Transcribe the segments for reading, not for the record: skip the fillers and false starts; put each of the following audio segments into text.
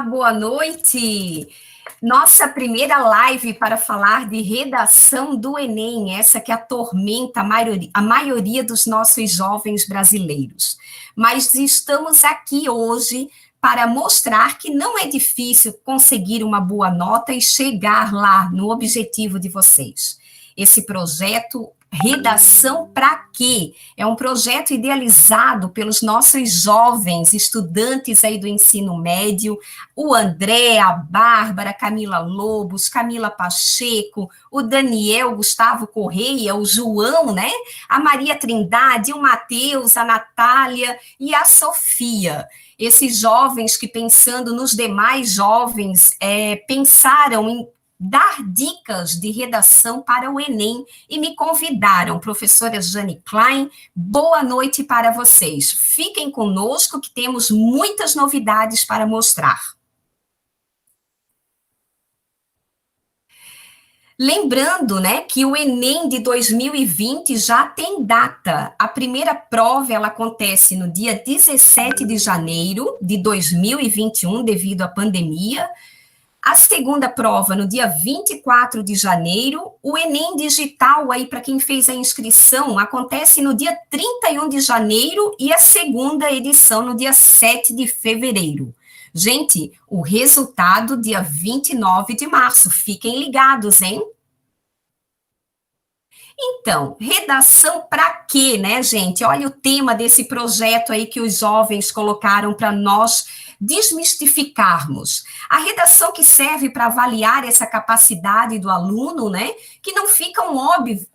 Boa noite! Nossa primeira live para falar de redação do Enem, essa que atormenta a maioria dos nossos jovens brasileiros. Mas estamos aqui hoje para mostrar que não é difícil conseguir uma boa nota e chegar lá no objetivo de vocês. Esse projeto Redação para Quê? É um projeto idealizado pelos nossos jovens estudantes aí do ensino médio, o André, a Bárbara, Camila Lobos, Camila Pacheco, o Daniel, Gustavo Correia, o João, né? A Maria Trindade, o Matheus, a Natália e a Sofia. Esses jovens que, pensando nos demais jovens, pensaram em dar dicas de redação para o Enem e me convidaram, professora Jane Klein. Boa noite para vocês. Fiquem conosco que temos muitas novidades para mostrar. Lembrando, né, que o Enem de 2020 já tem data. A primeira prova ela acontece no dia 17 de janeiro de 2021, devido à pandemia. A segunda prova, no dia 24 de janeiro, o Enem Digital, aí para quem fez a inscrição, acontece no dia 31 de janeiro e a segunda edição no dia 7 de fevereiro. Gente, o resultado dia 29 de março, fiquem ligados, hein? Então, redação para quê, né, gente? Olha o tema desse projeto aí que os jovens colocaram para nós desmistificarmos. A redação que serve para avaliar essa capacidade do aluno, né, que não ficam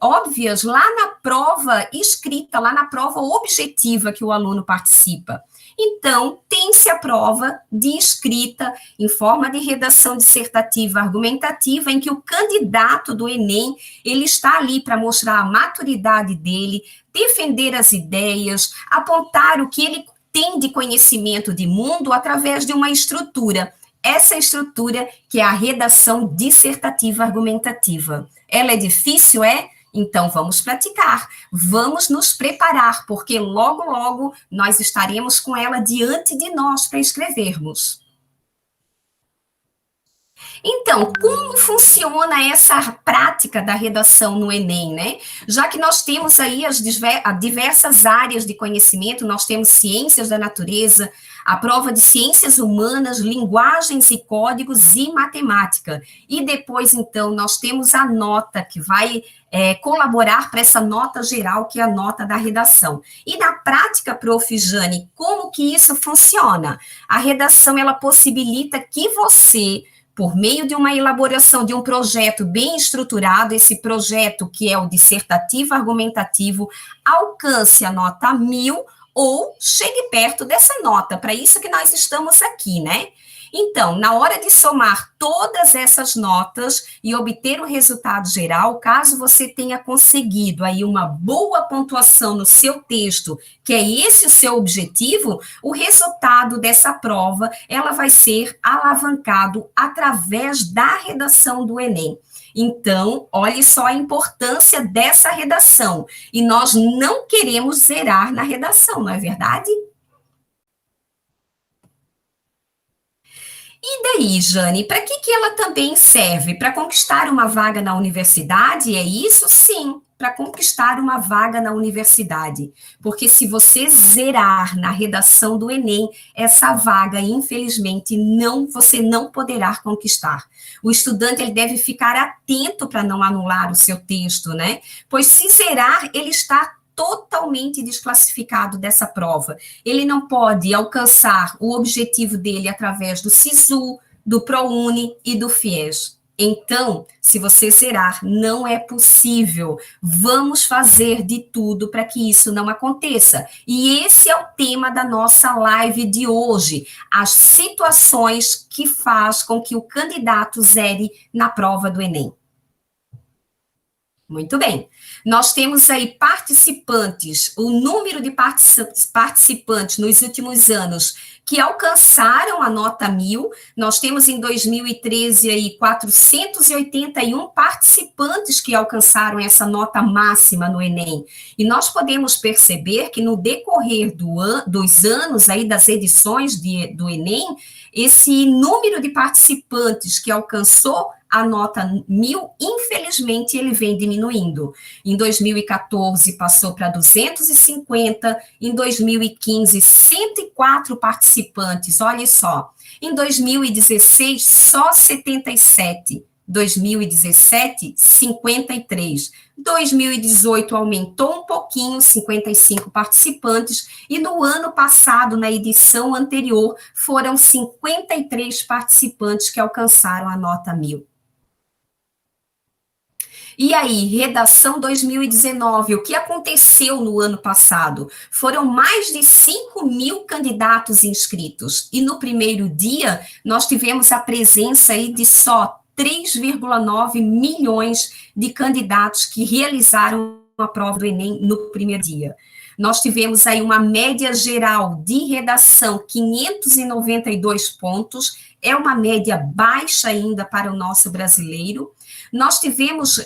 óbvias lá na prova escrita, lá na prova objetiva que o aluno participa. Então, tem-se a prova de escrita em forma de redação dissertativa argumentativa, em que o candidato do Enem, ele está ali para mostrar a maturidade dele, defender as ideias, apontar o que ele tem de conhecimento de mundo através de uma estrutura. Essa estrutura que é a redação dissertativa argumentativa. Ela é difícil, é? Então, vamos praticar, vamos nos preparar, porque logo, logo nós estaremos com ela diante de nós para escrevermos. Então, como funciona essa prática da redação no Enem, né? Já que nós temos aí as diversas áreas de conhecimento, nós temos ciências da natureza, a prova de ciências humanas, linguagens e códigos e matemática. E depois, então, nós temos a nota que vai colaborar para essa nota geral, que é a nota da redação. E na prática, Prof. Jane, como que isso funciona? A redação, ela possibilita que você, por meio de uma elaboração de um projeto bem estruturado, esse projeto que é o dissertativo argumentativo, alcance a nota 1000 ou chegue perto dessa nota, para isso que nós estamos aqui, né? Então, na hora de somar todas essas notas e obter o resultado geral, caso você tenha conseguido aí uma boa pontuação no seu texto, que é esse o seu objetivo, o resultado dessa prova, ela vai ser alavancado através da redação do Enem. Então, olhe só a importância dessa redação. E nós não queremos zerar na redação, não é verdade? E daí, Jane, para que ela também serve? Para conquistar uma vaga na universidade? É isso? Sim, para conquistar uma vaga na universidade. Porque se você zerar na redação do Enem, essa vaga, infelizmente, você não poderá conquistar. O estudante ele deve ficar atento para não anular o seu texto, né? Pois se zerar, ele está totalmente desclassificado dessa prova. Ele não pode alcançar o objetivo dele através do SISU, do ProUni e do FIES. Então, se você zerar, não é possível. Vamos fazer de tudo para que isso não aconteça. E esse é o tema da nossa live de hoje, as situações que faz com que o candidato zere na prova do Enem. Muito bem. Nós temos aí participantes, o número de participantes nos últimos anos que alcançaram a nota 1000. Nós temos em 2013 aí 481 participantes que alcançaram essa nota máxima no Enem. E nós podemos perceber que no decorrer dos anos aí das edições do Enem, esse número de participantes que alcançou a nota 1000, infelizmente, ele vem diminuindo. Em 2014, passou para 250, em 2015, 104 participantes, olha só. Em 2016, só 77. 2017, 53. 2018 aumentou um pouquinho, 55 participantes, e no ano passado, na edição anterior, foram 53 participantes que alcançaram a nota 1000. E aí, redação 2019, o que aconteceu no ano passado? Foram mais de 5.000 candidatos inscritos, e no primeiro dia, nós tivemos a presença aí de só 3,9 milhões de candidatos que realizaram a prova do Enem no primeiro dia. Nós tivemos aí uma média geral de redação, 592 pontos, é uma média baixa ainda para o nosso brasileiro. Nós tivemos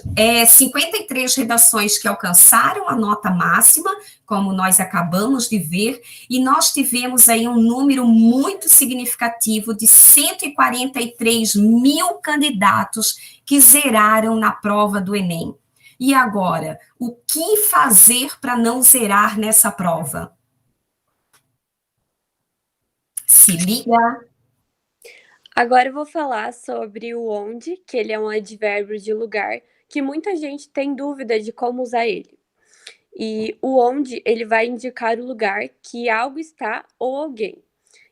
53 redações que alcançaram a nota máxima, como nós acabamos de ver, e nós tivemos aí um número muito significativo de 143 mil candidatos que zeraram na prova do Enem. E agora, o que fazer para não zerar nessa prova? Se liga. Agora eu vou falar sobre o onde, que ele é um advérbio de lugar, que muita gente tem dúvida de como usar ele. E o onde, ele vai indicar o lugar que algo está ou alguém.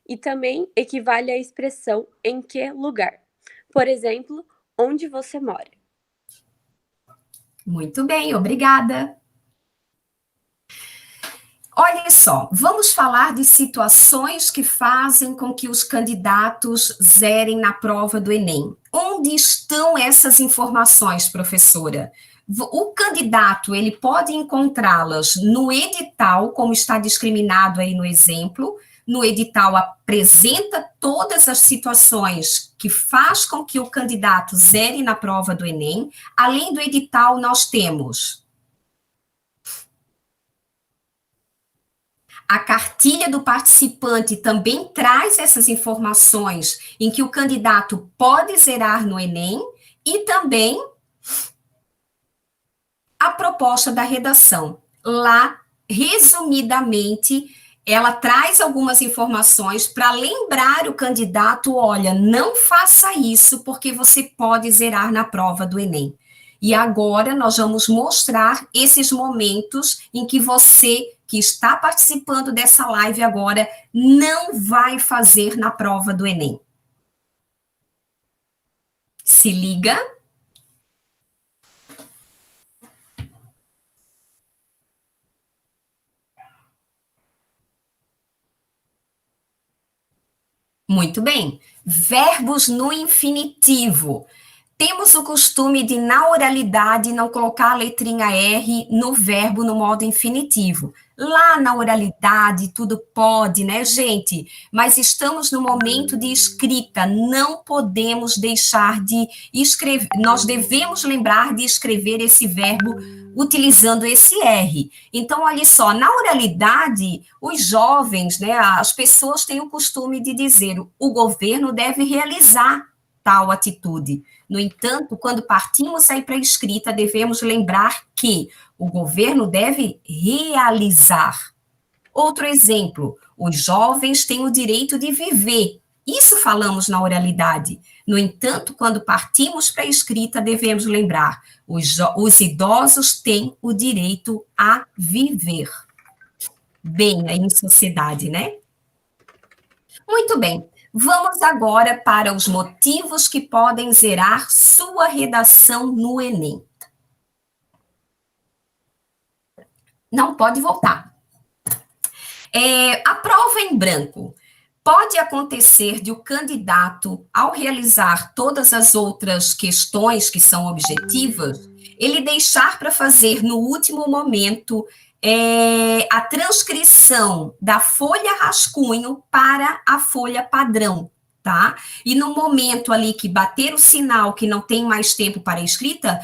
E também equivale à expressão em que lugar. Por exemplo, onde você mora. Muito bem, obrigada. Olha só, vamos falar de situações que fazem com que os candidatos zerem na prova do Enem. Onde estão essas informações, professora? O candidato, ele pode encontrá-las no edital, como está discriminado aí no exemplo. No edital apresenta todas as situações que faz com que o candidato zere na prova do Enem. Além do edital, nós temos a cartilha do participante também traz essas informações em que o candidato pode zerar no Enem e também a proposta da redação. Lá, resumidamente, ela traz algumas informações para lembrar o candidato, olha, não faça isso porque você pode zerar na prova do Enem. E agora nós vamos mostrar esses momentos em que você que está participando dessa live agora não vai fazer na prova do Enem. Se liga. Muito bem. Verbos no infinitivo. Temos o costume de, na oralidade, não colocar a letrinha R no verbo no modo infinitivo. Lá na oralidade, tudo pode, né, gente? Mas estamos no momento de escrita, não podemos deixar de escrever, nós devemos lembrar de escrever esse verbo utilizando esse R. Então, olha só, na oralidade, os jovens, né, as pessoas têm o costume de dizer, o governo deve realizar tal atitude. No entanto, quando partimos aí para a escrita, devemos lembrar que o governo deve realizar. Outro exemplo, os jovens têm o direito de viver. Isso falamos na oralidade. No entanto, quando partimos para a escrita, devemos lembrar, os idosos têm o direito a viver. Bem, aí em sociedade, né? Muito bem. Vamos agora para os motivos que podem zerar sua redação no Enem. Não pode voltar. A prova em branco Pode acontecer de o candidato, ao realizar todas as outras questões que são objetivas, ele deixar para fazer no último momento a transcrição da folha rascunho para a folha padrão, tá? E no momento ali que bater o sinal que não tem mais tempo para a escrita,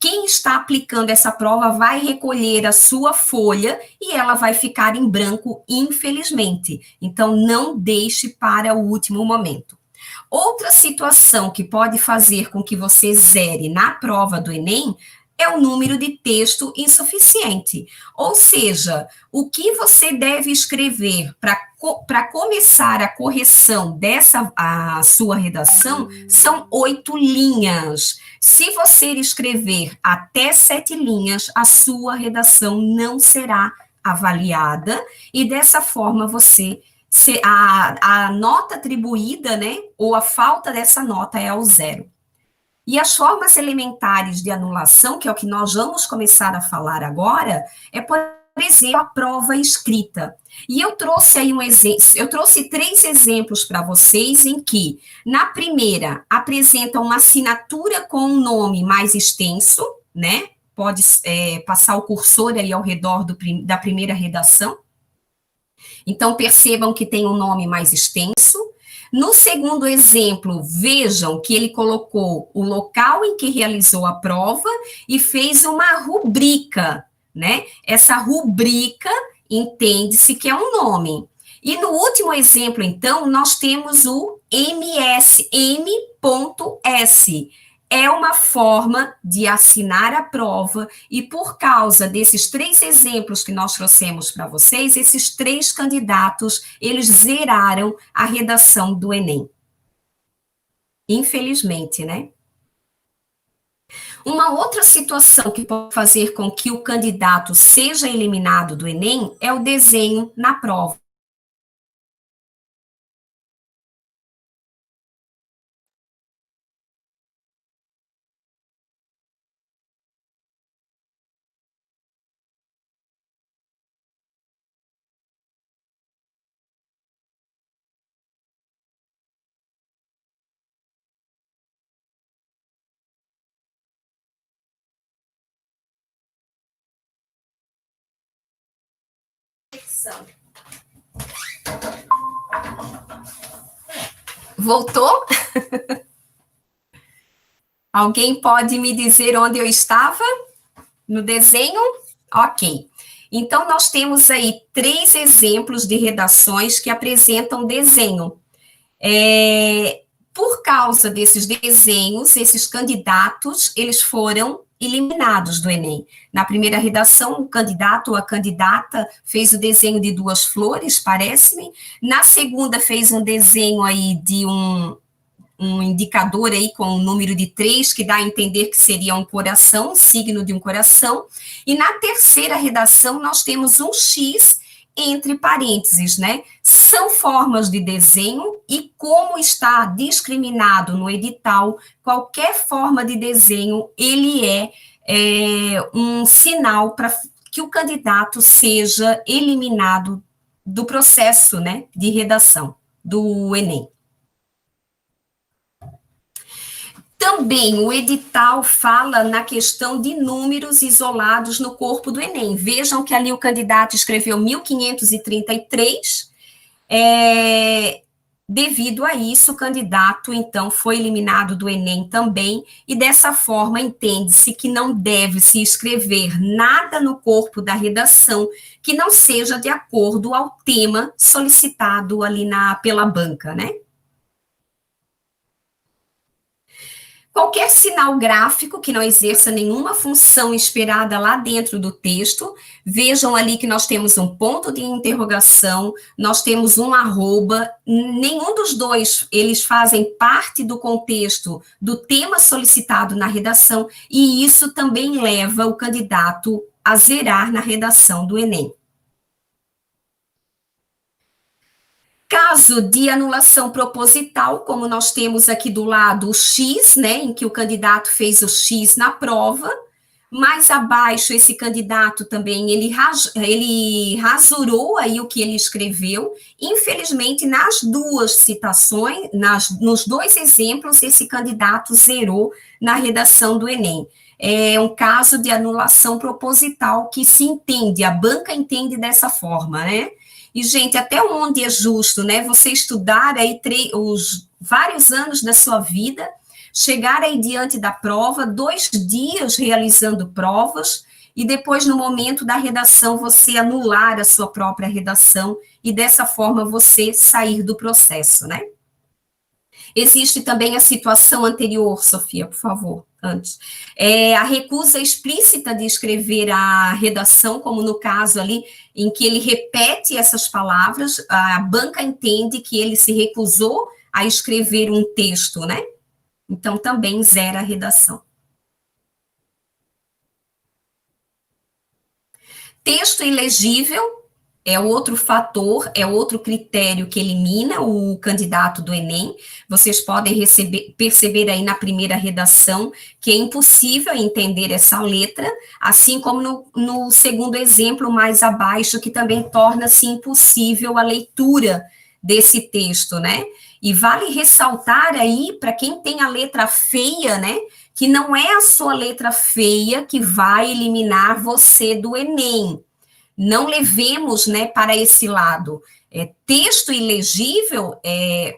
quem está aplicando essa prova vai recolher a sua folha e ela vai ficar em branco, infelizmente. Então, não deixe para o último momento. Outra situação que pode fazer com que você zere na prova do Enem é o número de texto insuficiente. Ou seja, o que você deve escrever para começar a correção a sua redação são 8 linhas. Se você escrever até 7 linhas, a sua redação não será avaliada e dessa forma a nota atribuída, né, ou a falta dessa nota é ao 0. E as formas elementares de anulação, que é o que nós vamos começar a falar agora, é, por exemplo, a prova escrita. E eu trouxe aí eu trouxe 3 exemplos para vocês em que, na primeira, apresenta uma assinatura com um nome mais extenso, né? Pode passar o cursor aí ao redor da primeira redação. Então, percebam que tem um nome mais extenso. No segundo exemplo, vejam que ele colocou o local em que realizou a prova e fez uma rubrica, né? Essa rubrica entende-se que é um nome. E no último exemplo, então, nós temos o MS, M.S. É uma forma de assinar a prova e por causa desses 3 exemplos que nós trouxemos para vocês, esses 3 candidatos, eles zeraram a redação do Enem. Infelizmente, né? Uma outra situação que pode fazer com que o candidato seja eliminado do Enem é o desenho na prova. Voltou? Alguém pode me dizer onde eu estava? No desenho? Ok. Então, nós temos aí 3 exemplos de redações que apresentam desenho. Por causa desses desenhos, esses candidatos, eles foram eliminados do Enem. Na primeira redação, o candidato ou a candidata fez o desenho de 2 flores, parece-me. Na segunda, fez um desenho aí de um indicador aí com o número de 3, que dá a entender que seria um coração, um signo de um coração. E na terceira redação, nós temos um X entre parênteses, né? São formas de desenho e como está discriminado no edital, qualquer forma de desenho, ele é um sinal para que o candidato seja eliminado do processo, né, de redação do Enem. Também o edital fala na questão de números isolados no corpo do Enem. Vejam que ali o candidato escreveu 1533, devido a isso, o candidato, então, foi eliminado do Enem também, e dessa forma entende-se que não deve se escrever nada no corpo da redação que não seja de acordo ao tema solicitado ali pela banca, né? Qualquer sinal gráfico que não exerça nenhuma função esperada lá dentro do texto, vejam ali que nós temos um ponto de interrogação, nós temos um arroba, nenhum dos dois, eles fazem parte do contexto do tema solicitado na redação, e isso também leva o candidato a zerar na redação do Enem. Caso de anulação proposital, como nós temos aqui do lado o X, né, em que o candidato fez o X na prova, Mais abaixo, esse candidato também, ele rasurou aí o que ele escreveu. Infelizmente, nas duas citações, nos dois exemplos, esse candidato zerou na redação do Enem. É um caso de anulação proposital que se entende, a banca entende dessa forma, né? E, gente, até onde é justo, né? Você estudar aí os vários anos da sua vida, chegar aí diante da prova, 2 dias realizando provas, e depois, no momento da redação, você anular a sua própria redação, e dessa forma você sair do processo, né? Existe também a situação anterior, Sofia, por favor, antes. A recusa explícita de escrever a redação, como no caso ali, em que ele repete essas palavras, a banca entende que ele se recusou a escrever um texto, né? Então, também zera a redação. Texto ilegível é outro fator, é outro critério que elimina o candidato do Enem. Vocês podem perceber aí na primeira redação que é impossível entender essa letra, assim como no segundo exemplo mais abaixo, que também torna-se impossível a leitura desse texto, né? E vale ressaltar aí, para quem tem a letra feia, né, que não é a sua letra feia que vai eliminar você do Enem. Não levemos, né, para esse lado. Texto ilegível é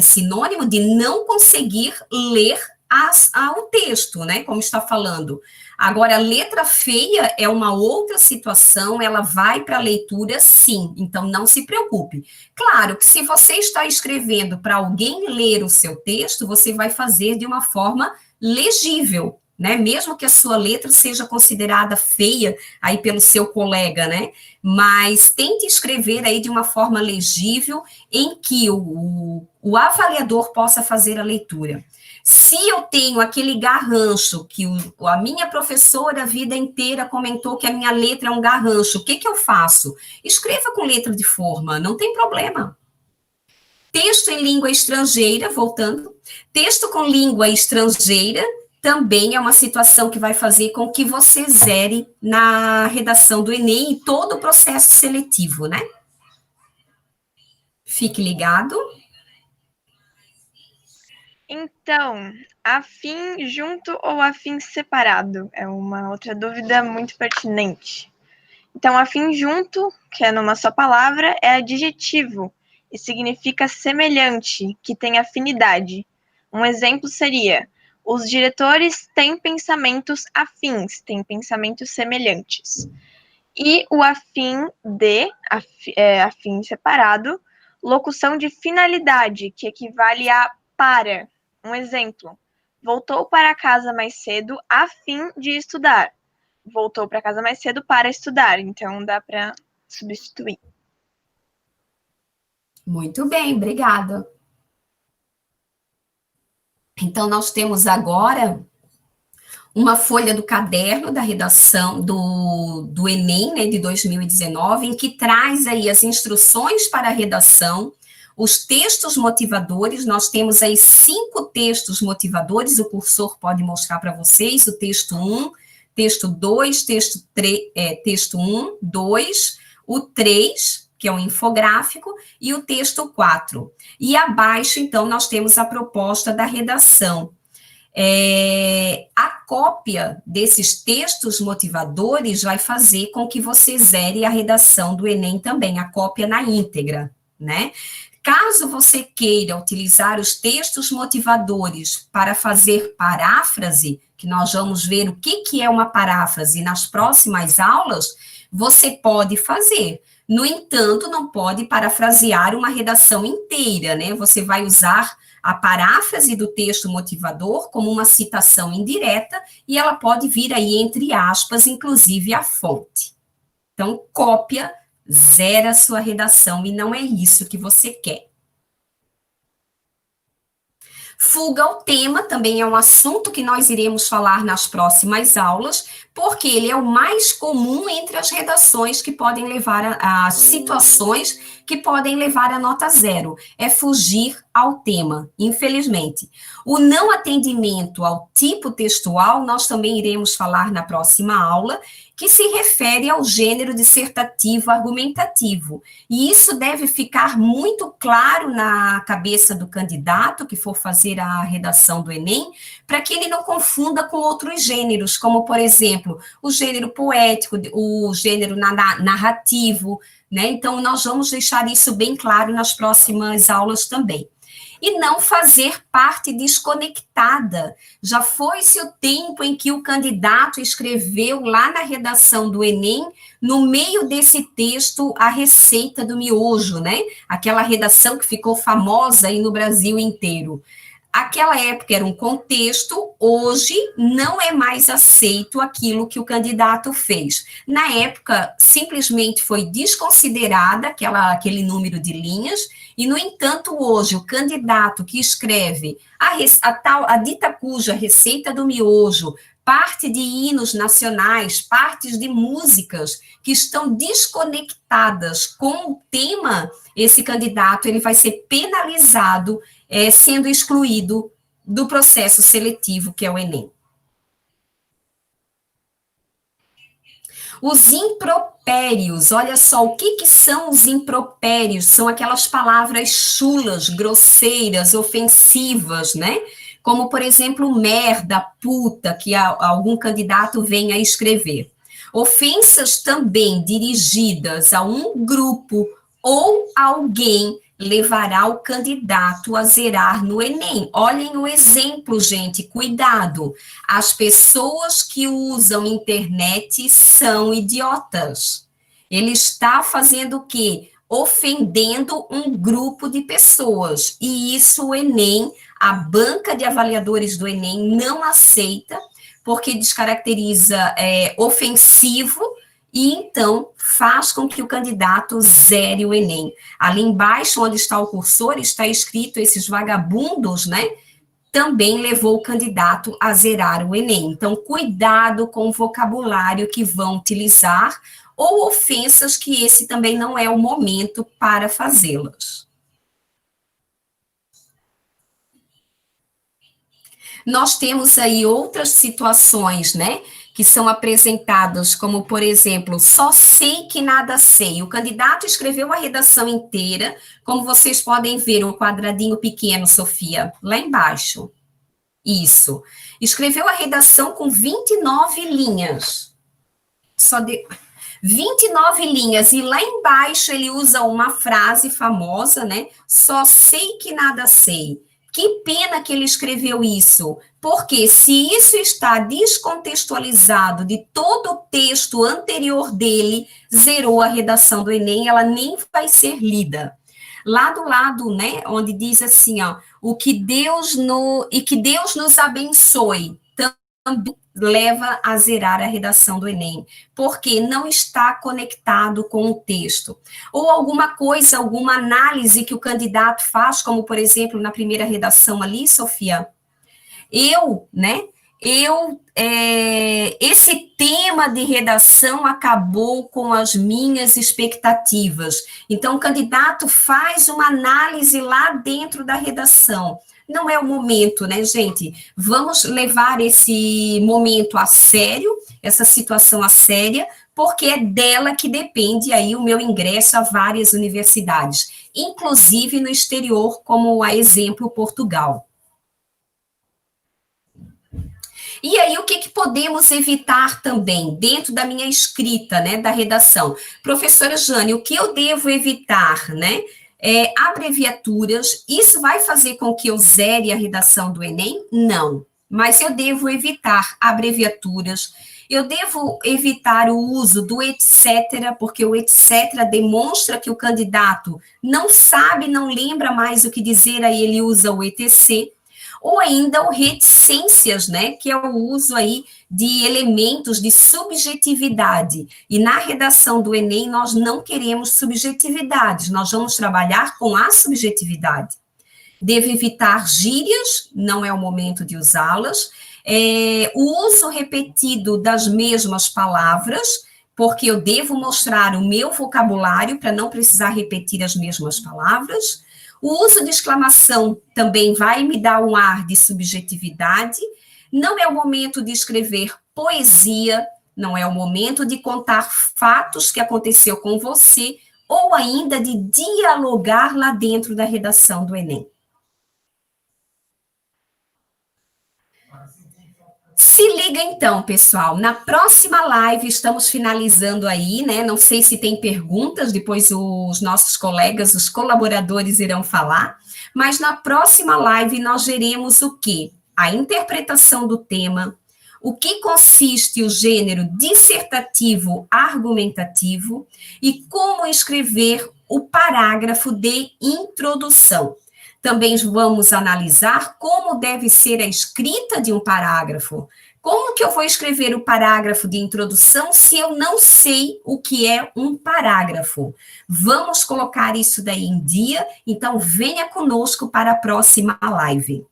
sinônimo de não conseguir ler o texto, né, como está falando. Agora, a letra feia é uma outra situação, ela vai para a leitura, sim, então não se preocupe. Claro que se você está escrevendo para alguém ler o seu texto, você vai fazer de uma forma legível, né? Mesmo que a sua letra seja considerada feia aí pelo seu colega, né? Mas tente escrever aí de uma forma legível em que o avaliador possa fazer a leitura. Se eu tenho aquele garrancho que a minha professora a vida inteira comentou que a minha letra é um garrancho, o que eu faço? Escreva com letra de forma, não tem problema. Texto em língua estrangeira, voltando, texto com língua estrangeira também é uma situação que vai fazer com que você zere na redação do Enem e todo o processo seletivo, né? Fique ligado. Então, afim junto ou afim separado? É uma outra dúvida muito pertinente. Então, afim junto, que é numa só palavra, é adjetivo e significa semelhante, que tem afinidade. Um exemplo seria: os diretores têm pensamentos afins, têm pensamentos semelhantes. E o afim de, afim separado, locução de finalidade, que equivale a para. Um exemplo: voltou para casa mais cedo a fim de estudar. Voltou para casa mais cedo para estudar. Então, dá para substituir. Muito bem, obrigada. Então, nós temos agora uma folha do caderno da redação do Enem, né, de 2019, em que traz aí as instruções para a redação, os textos motivadores. Nós temos aí 5 textos motivadores, o cursor pode mostrar para vocês: o texto 1, texto 2, texto 1, 2, o 3, que é um infográfico, e o texto 4. E abaixo, então, nós temos a proposta da redação. A cópia desses textos motivadores vai fazer com que você zere a redação do Enem também, a cópia na íntegra, né? Caso você queira utilizar os textos motivadores para fazer paráfrase, que nós vamos ver o que é uma paráfrase nas próximas aulas, você pode fazer. No entanto, não pode parafrasear uma redação inteira, né? Você vai usar a paráfrase do texto motivador como uma citação indireta e ela pode vir aí entre aspas, inclusive a fonte. Então, cópia, zera a sua redação e não é isso que você quer. Fuga ao tema também é um assunto que nós iremos falar nas próximas aulas, porque ele é o mais comum entre as redações que podem levar a situações que podem levar a nota zero. É fugir ao tema, infelizmente. O não atendimento ao tipo textual, nós também iremos falar na próxima aula, que se refere ao gênero dissertativo argumentativo. E isso deve ficar muito claro na cabeça do candidato que for fazer a redação do Enem, para que ele não confunda com outros gêneros, como, por exemplo, o gênero poético, o gênero narrativo, né? Então, nós vamos deixar isso bem claro nas próximas aulas também. E não fazer parte desconectada. Já foi-se o tempo em que o candidato escreveu lá na redação do Enem, no meio desse texto, a receita do miojo, né? Aquela redação que ficou famosa aí no Brasil inteiro. Aquela época era um contexto, hoje não é mais aceito aquilo que o candidato fez. Na época, simplesmente foi desconsiderada aquele número de linhas, e, no entanto, hoje, o candidato que escreve a dita cuja receita do miojo, parte de hinos nacionais, partes de músicas que estão desconectadas com o tema, esse candidato ele vai ser penalizado, sendo excluído do processo seletivo, que é o Enem. Os impropérios, olha só, o que são os impropérios? São aquelas palavras chulas, grosseiras, ofensivas, né? Como, por exemplo, merda, puta, que algum candidato venha a escrever. Ofensas também dirigidas a um grupo ou alguém levará o candidato a zerar no Enem. Olhem o exemplo, gente, cuidado. As pessoas que usam internet são idiotas. Ele está fazendo o quê? Ofendendo um grupo de pessoas. E isso o Enem, a banca de avaliadores do Enem não aceita, porque descaracteriza ofensivo, e então faz com que o candidato zere o Enem. Ali embaixo, onde está o cursor, está escrito esses vagabundos, né? Também levou o candidato a zerar o Enem. Então, cuidado com o vocabulário que vão utilizar, ou ofensas que esse também não é o momento para fazê-las. Nós temos aí outras situações, né? Que são apresentadas como, por exemplo, só sei que nada sei. O candidato escreveu a redação inteira, como vocês podem ver, um quadradinho pequeno, Sofia, lá embaixo. Isso. Escreveu a redação com 29 linhas. 29 linhas, e lá embaixo ele usa uma frase famosa, né? Só sei que nada sei. Que pena que ele escreveu isso, porque se isso está descontextualizado de todo o texto anterior dele, zerou a redação do Enem, ela nem vai ser lida. Lá do lado, né, onde diz assim, ó, que Deus nos abençoe, também leva a zerar a redação do Enem, porque não está conectado com o texto. Ou alguma coisa, alguma análise que o candidato faz, como, por exemplo, na primeira redação ali, Sofia, esse tema de redação acabou com as minhas expectativas. Então, o candidato faz uma análise lá dentro da redação. Não é o momento, né, gente? Vamos levar esse momento a sério, essa situação a séria, porque é dela que depende aí o meu ingresso a várias universidades, inclusive no exterior, como a exemplo Portugal. E aí, o que podemos evitar também, dentro da minha escrita, né, da redação? Professora Jane, o que eu devo evitar, né? Abreviaturas, isso vai fazer com que eu zere a redação do Enem? Não, mas eu devo evitar abreviaturas, eu devo evitar o uso do etc., porque o etc. demonstra que o candidato não sabe, não lembra mais o que dizer, aí ele usa o etc., ou ainda o reticências, né, que é o uso aí de elementos de subjetividade. E na redação do Enem, nós não queremos subjetividades, nós vamos trabalhar com a subjetividade. Devo evitar gírias, não é o momento de usá-las. O uso repetido das mesmas palavras, porque eu devo mostrar o meu vocabulário para não precisar repetir as mesmas palavras. O uso de exclamação também vai me dar um ar de subjetividade. Não é o momento de escrever poesia, não é o momento de contar fatos que aconteceu com você, ou ainda de dialogar lá dentro da redação do Enem. Se liga então, pessoal, na próxima live estamos finalizando aí, né? Não sei se tem perguntas, depois os nossos colegas, os colaboradores irão falar, mas na próxima live nós veremos o quê? A interpretação do tema, o que consiste o gênero dissertativo argumentativo e como escrever o parágrafo de introdução. Também vamos analisar como deve ser a escrita de um parágrafo. Como que eu vou escrever o parágrafo de introdução se eu não sei o que é um parágrafo? Vamos colocar isso daí em dia, então venha conosco para a próxima live.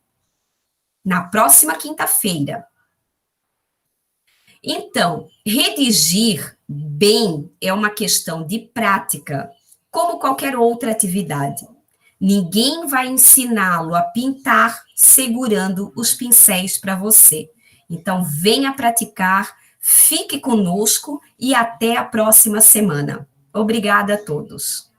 Na próxima quinta-feira. Então, redigir bem é uma questão de prática, como qualquer outra atividade. Ninguém vai ensiná-lo a pintar segurando os pincéis para você. Então, venha praticar, fique conosco e até a próxima semana. Obrigada a todos.